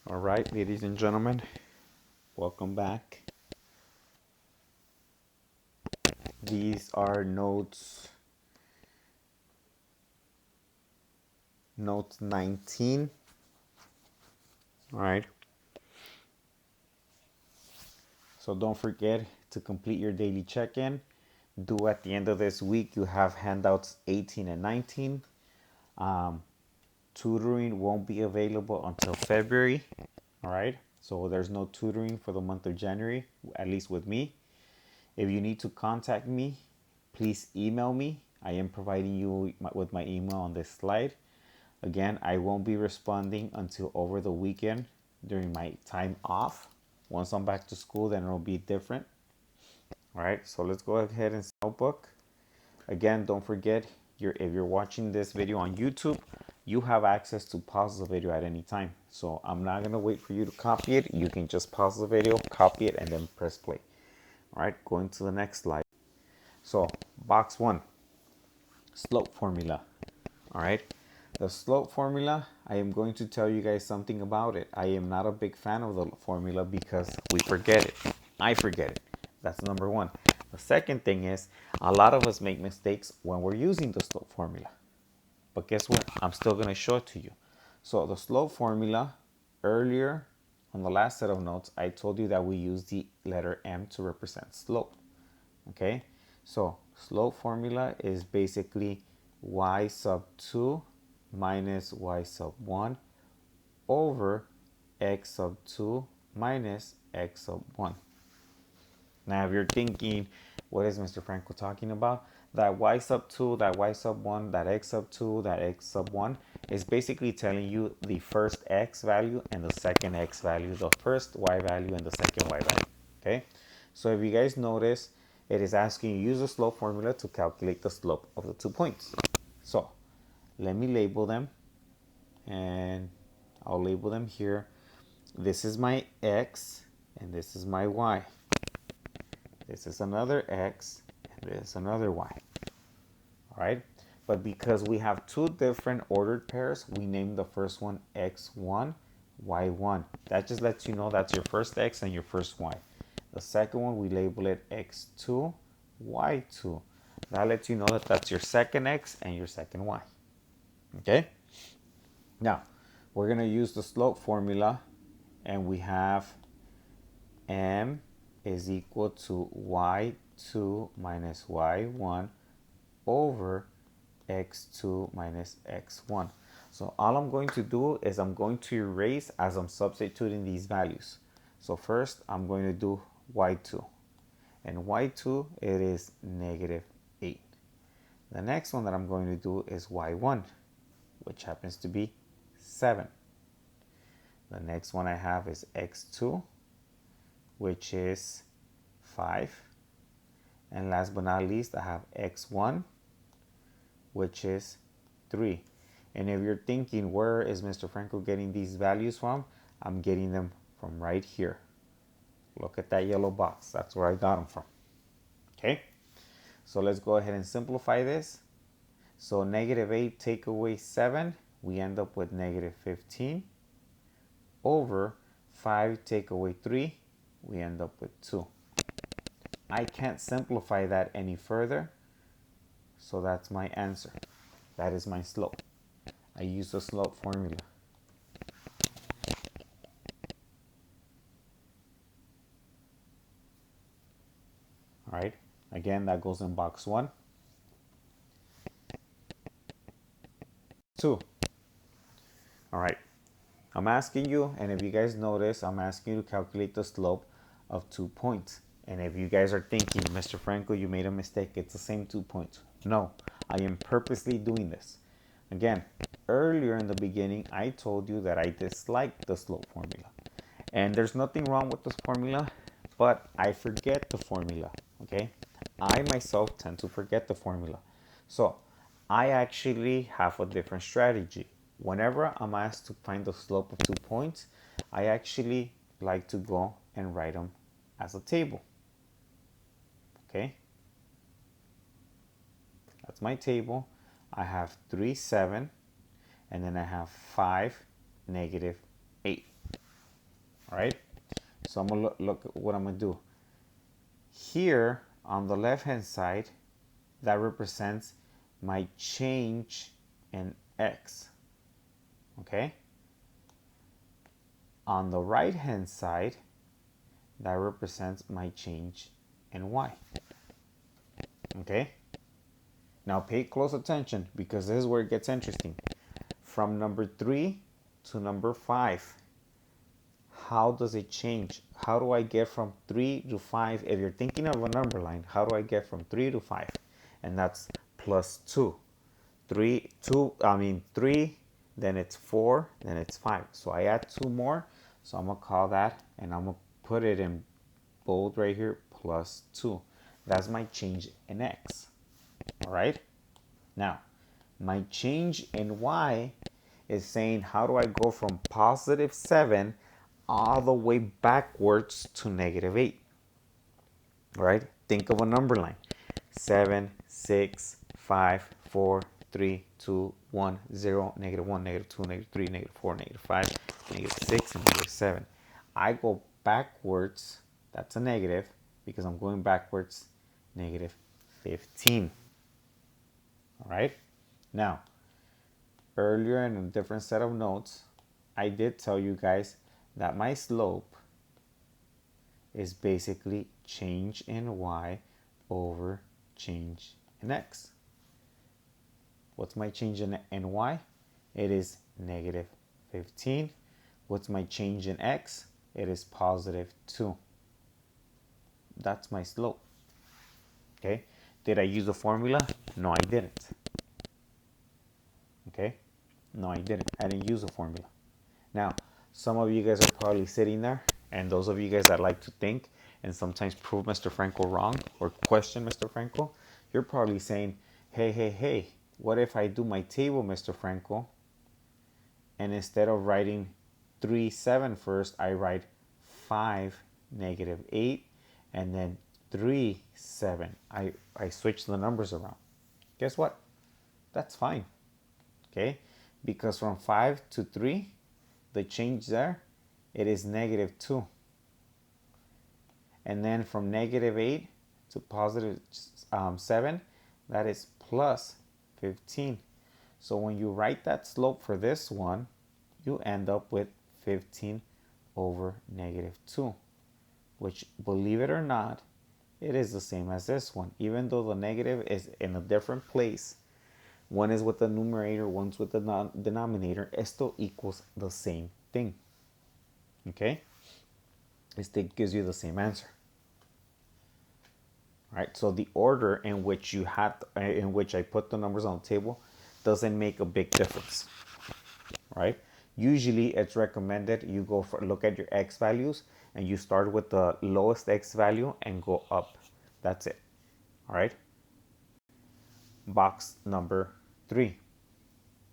All right, ladies and gentlemen, welcome back. These are notes 19. All right. So don't forget to complete your daily check-in. Do at the end of this week, you have handouts 18 and 19. Tutoring won't be available until February. All right. So there's no tutoring for the month of January, at least with me. If you need to contact me, please email me. I am providing you with my email on this slide. Again, I won't be responding until over the weekend during my time off. Once I'm back to school, then it'll be different. All right, so let's go ahead and notebook. Again, don't forget, if you're watching this video on YouTube, you have access to pause the video at any time. So I'm not gonna wait for you to copy it. You can just pause the video, copy it, and then press play. All right, going to the next slide. So box 1, slope formula. All right, the slope formula, I am going to tell you guys something about it. I am not a big fan of the formula because we forget it. I forget it. That's number one. The second thing is, a lot of us make mistakes when we're using the slope formula. But guess what? I'm still going to show it to you. So the slope formula, earlier on the last set of notes, I told you that we use the letter M to represent slope. Okay, so slope formula is basically y sub 2 minus y sub 1 over x sub 2 minus x sub 1. Now, if you're thinking, what is Mr. Franco talking about? That y sub 2, that y sub 1, that x sub 2, that x sub 1 is basically telling you the first x value and the second x value, the first y value and the second y value. Okay, so if you guys notice, it is asking you use the slope formula to calculate the slope of the 2 points. So let me label them, and I'll label them here. This is my x and this is my y. This is another x and this is another y. All right, but because we have two different ordered pairs, we name the first one x1, y1. That just lets you know that's your first x and your first y. The second one, we label it x2, y2. That lets you know that that's your second x and your second y. Okay? Now, we're going to use the slope formula, and we have m is equal to y2 minus y1 over x2 minus x1. So all I'm going to do is I'm going to erase as I'm substituting these values. So first I'm going to do y2, and y2, it is negative 8. The next one that I'm going to do is y1, which happens to be 7. The next one I have is x2, which is 5. And last but not least, I have x1, which is 3. And if you're thinking, where is Mr. Franco getting these values from? I'm getting them from right here. Look at that yellow box. That's where I got them from. Okay, so let's go ahead and simplify this. So negative 8 take away 7, we end up with negative 15 over 5 take away 3, we end up with 2. I can't simplify that any further, so that's my answer. That is my slope. I use the slope formula. All right, again, that goes in box 1. 2. All right, I'm asking you, and if you guys notice, I'm asking you to calculate the slope of 2 points. And if you guys are thinking, Mr. Franco, you made a mistake, it's the same 2 points. No, I am purposely doing this. Again, earlier in the beginning, I told you that I disliked the slope formula. And there's nothing wrong with this formula, but I forget the formula, okay? I myself tend to forget the formula. So I actually have a different strategy. Whenever I'm asked to find the slope of 2 points, I actually like to go and write them as a table. Okay, that's my table. I have 3, 7, and then I have 5, negative 8. All right. So I'm gonna look at what I'm gonna do. Here on the left hand side, that represents my change in x. Okay. On the right hand side, that represents my change in y. Okay. Now pay close attention because this is where it gets interesting. From number 3 to number 5, how does it change? How do I get from 3 to 5? If you're thinking of a number line, how do I get from 3 to 5? And that's plus 2. 3, then it's 4, then it's 5. So I add 2 more. So I'm going to call that, and I'm going to put it in bold right here, plus 2. That's my change in x. All right? Now, my change in y is saying, how do I go from positive 7 all the way backwards to negative 8? All right? Think of a number line. 7, 6, 5, 4, 3, 2, 1, 0, negative 1, negative 2, negative 3, negative 4, negative 5, negative 6, and negative 7. I go backwards, that's a negative, because I'm going backwards, negative 15. All right? Now, earlier in a different set of notes, I did tell you guys that my slope is basically change in y over change in x. What's my change in y? It is negative 15. What's my change in x? It is positive 2. That's my slope. Okay? Did I use a formula? No, I didn't. Okay? No, I didn't. I didn't use a formula. Now, some of you guys are probably sitting there, and those of you guys that like to think and sometimes prove Mr. Franco wrong or question Mr. Franco, you're probably saying, hey, what if I do my table, Mr. Franco, and instead of writing 3, 7 first, I write 5, negative 8, and then 3, 7. I switch the numbers around. Guess what? That's fine. Okay? Because from 5 to 3, the change there, it is negative 2. And then from negative 8 to positive 7, that is plus 15. So when you write that slope for this one, you end up with 15 over negative 2, which, believe it or not, it is the same as this one. Even though the negative is in a different place, one is with the numerator, one's with the denominator, it still equals the same thing. Okay? It still gives you the same answer. All right, so the order in which I put the numbers on the table doesn't make a big difference. Right? Usually it's recommended you look at your x values and you start with the lowest x value and go up. That's it. All right? Box number 3.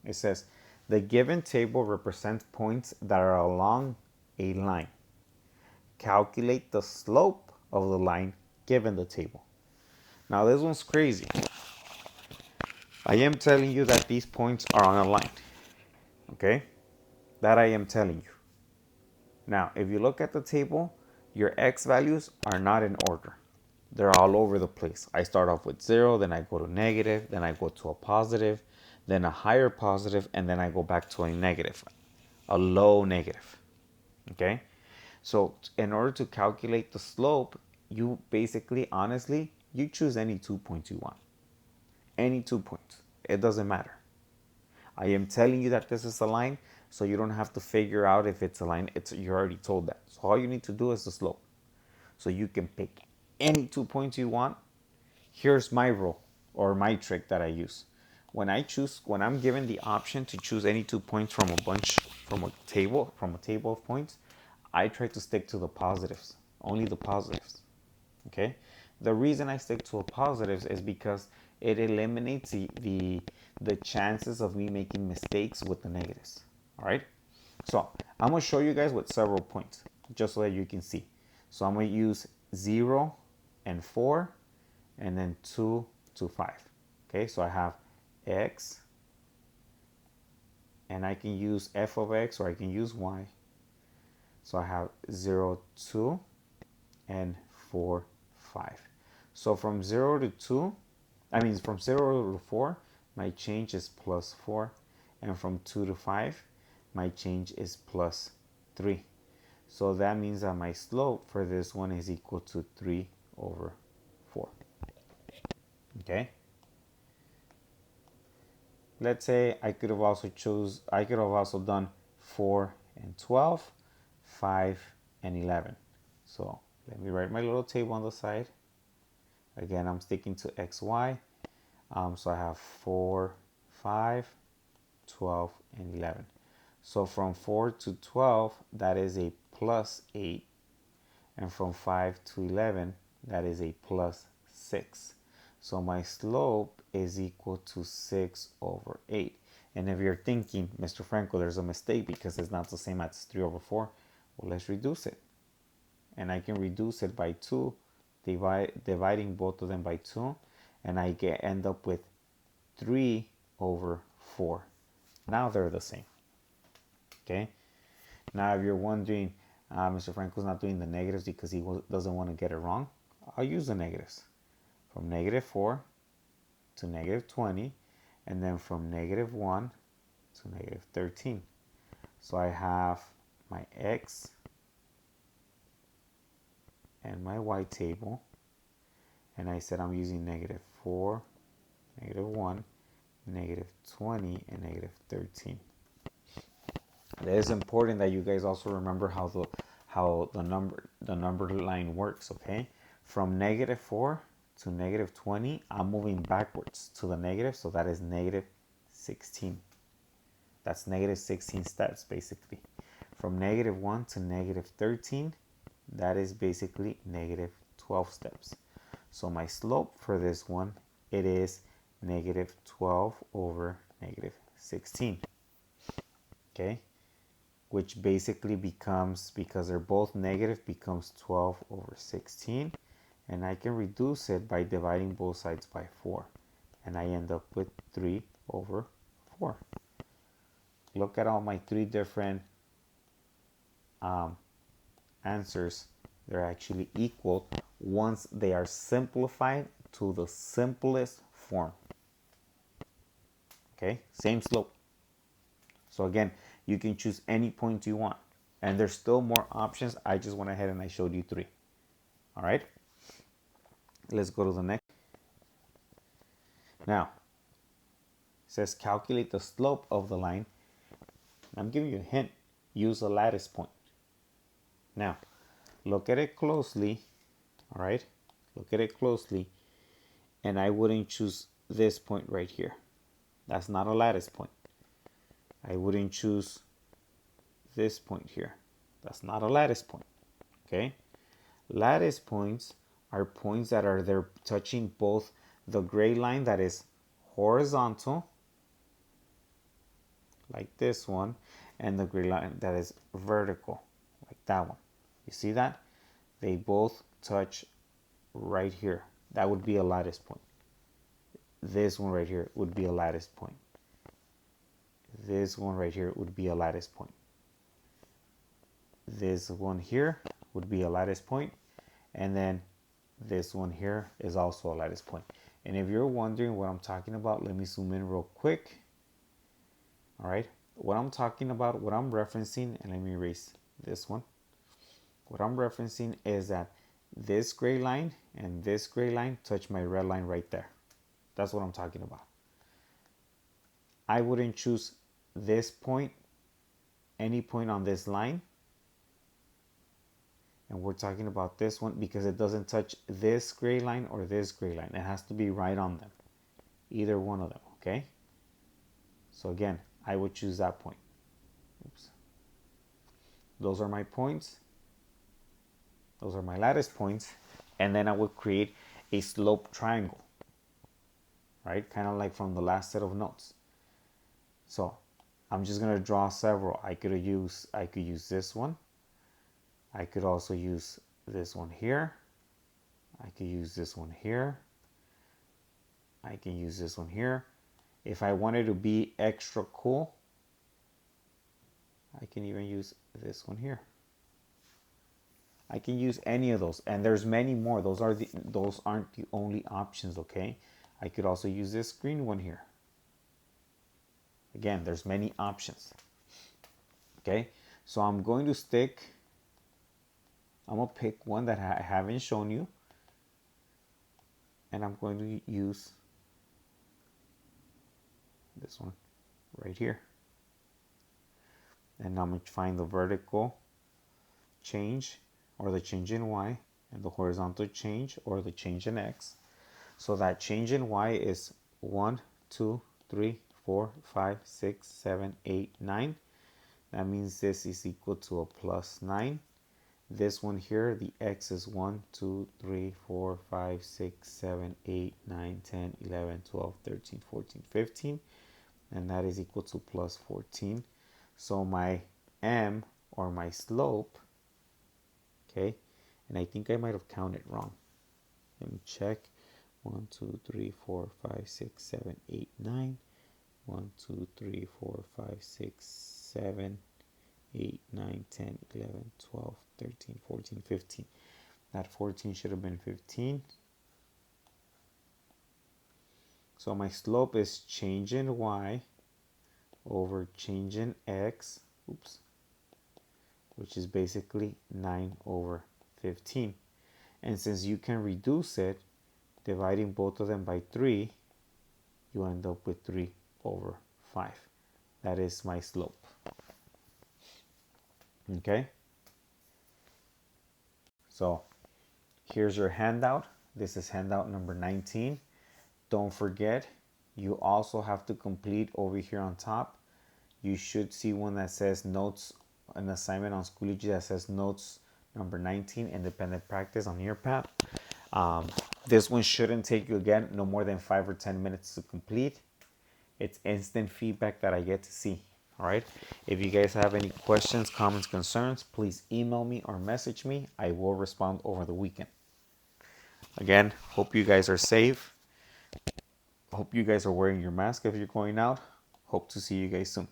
It says, the given table represents points that are along a line. Calculate the slope of the line given the table. Now this one's crazy. I am telling you that these points are on a line. Okay? That I am telling you. Now, if you look at the table, your x values are not in order. They're all over the place. I start off with 0, then I go to negative, then I go to a positive, then a higher positive, and then I go back to a negative, a low negative. Okay? So in order to calculate the slope, you basically, honestly, you choose any 2 points you want. Any 2 points. It doesn't matter. I am telling you that this is a line, so you don't have to figure out if it's a line. You're already told that. So all you need to do is the slope. So you can pick any 2 points you want. Here's my rule or my trick that I use. When I'm given the option to choose any 2 points from a table of points, I try to stick to the positives, only the positives. Okay? The reason I stick to the positives is because it eliminates the chances of me making mistakes with the negatives. All right? So I'm going to show you guys with several points, just so that you can see. So I'm going to use 0 and 4, and then 2 to 5. Okay, so I have x, and I can use f of x, or I can use y. So I have 0, 2, and 4, 5. So from 0 to 2, from 0 to 4, my change is plus 4. And from 2 to 5, my change is plus 3. So that means that my slope for this one is equal to 3 over 4. Okay? Let's say I could have also done 4 and 12, 5 and 11. So let me write my little table on the side. Again, I'm sticking to XY. So I have 4, 5, 12, and 11. So from 4 to 12, that is a plus 8. And from 5 to 11, that is a plus 6. So my slope is equal to 6 over 8. And if you're thinking, Mr. Franco, there's a mistake because it's not the same as 3 over 4, well, let's reduce it. And I can reduce it by 2, dividing both of them by 2, and I end up with 3 over 4. Now they're the same. Okay? Now if you're wondering, Mr. Franco's not doing the negatives because he doesn't want to get it wrong, I'll use the negatives. From negative 4 to negative 20, and then from negative 1 to negative 13. So I have my X and my Y table, and I said I'm using negative 4, negative 1, negative 20, and negative 13. It is important that you guys also remember how the number line works, okay? From negative 4 to negative 20, I'm moving backwards to the negative, so that is negative 16. That's negative 16 steps, basically. From negative 1 to negative 13, that is basically negative 12 steps. So my slope for this one, it is negative 12 over negative 16. Okay? Which basically becomes, because they're both negative, becomes 12 over 16. And I can reduce it by dividing both sides by 4. And I end up with 3 over 4. Look at all my 3 different answers. They're actually equal once they are simplified to the simplest form. Okay, same slope. So again, you can choose any point you want. And there's still more options. I just went ahead and I showed you 3. All right, let's go to the next. Now, it says calculate the slope of the line. I'm giving you a hint. Use a lattice point. Now, look at it closely. All right, look at it closely. And I wouldn't choose this point right here. That's not a lattice point. I wouldn't choose this point here. That's not a lattice point. Okay? Lattice points are points that are there touching both the gray line that is horizontal, like this one, and the gray line that is vertical, like that one. You see that? They both touch right here. That would be a lattice point. This one right here would be a lattice point. This one right here would be a lattice point. This one here would be a lattice point. And then this one here is also a lattice point. And if you're wondering what I'm talking about, let me zoom in real quick. All right. What I'm talking about, what I'm referencing, and let me erase this one. What I'm referencing is that this gray line and this gray line touch my red line right there. That's what I'm talking about. I wouldn't choose this point, any point on this line. And we're talking about this one because it doesn't touch this gray line or this gray line. It has to be right on them. Either one of them, okay? So again, I would choose that point. Oops. Those are my points. Those are my lattice points. And then I would create a slope triangle, right? Kind of like from the last set of notes. So I'm just going to draw several. I could use this one. I could also use this one here. I could use this one here. I can use this one here. If I wanted to be extra cool, I can even use this one here. I can use any of those, and there's many more. Those aren't the only options, okay? I could also use this green one here. Again, there's many options. Okay, so I'm going to pick one that I haven't shown you, and I'm going to use this one right here. And I'm going to find the vertical change, or the change in y, and the horizontal change, or the change in x. So that change in y is 1, 2, 3, 4, 5, 6, 7, 8, 9. That means this is equal to a plus 9. This one here, the x is 1, 2, 3, 4, 5, 6, 7, 8, 9, 10, 11, 12, 13, 14, 15. And that is equal to plus 14. So my m, or my slope, okay, and I think I might have counted wrong. Let me check. 1, 2, 3, 4, 5, 6, 7, 8, 9. 1, 2, 3, 4, 5, 6, 7, 8, 9, 10, 11, 12, 13, 14, 15. That 14 should have been 15. So my slope is change in y over change in x, which is basically 9 over 15. And since you can reduce it, dividing both of them by 3, you end up with 3 over 5. That is my slope. Okay? So here's your handout. This is handout number 19. Don't forget, you also have to complete over here on top. You should see one that says notes, an assignment on Schoology that says notes number 19, independent practice on Nearpath. This one shouldn't take you, again, no more than 5 or 10 minutes to complete. It's instant feedback that I get to see. All right. If you guys have any questions, comments, concerns, please email me or message me. I will respond over the weekend. Again, hope you guys are safe. Hope you guys are wearing your mask if you're going out. Hope to see you guys soon.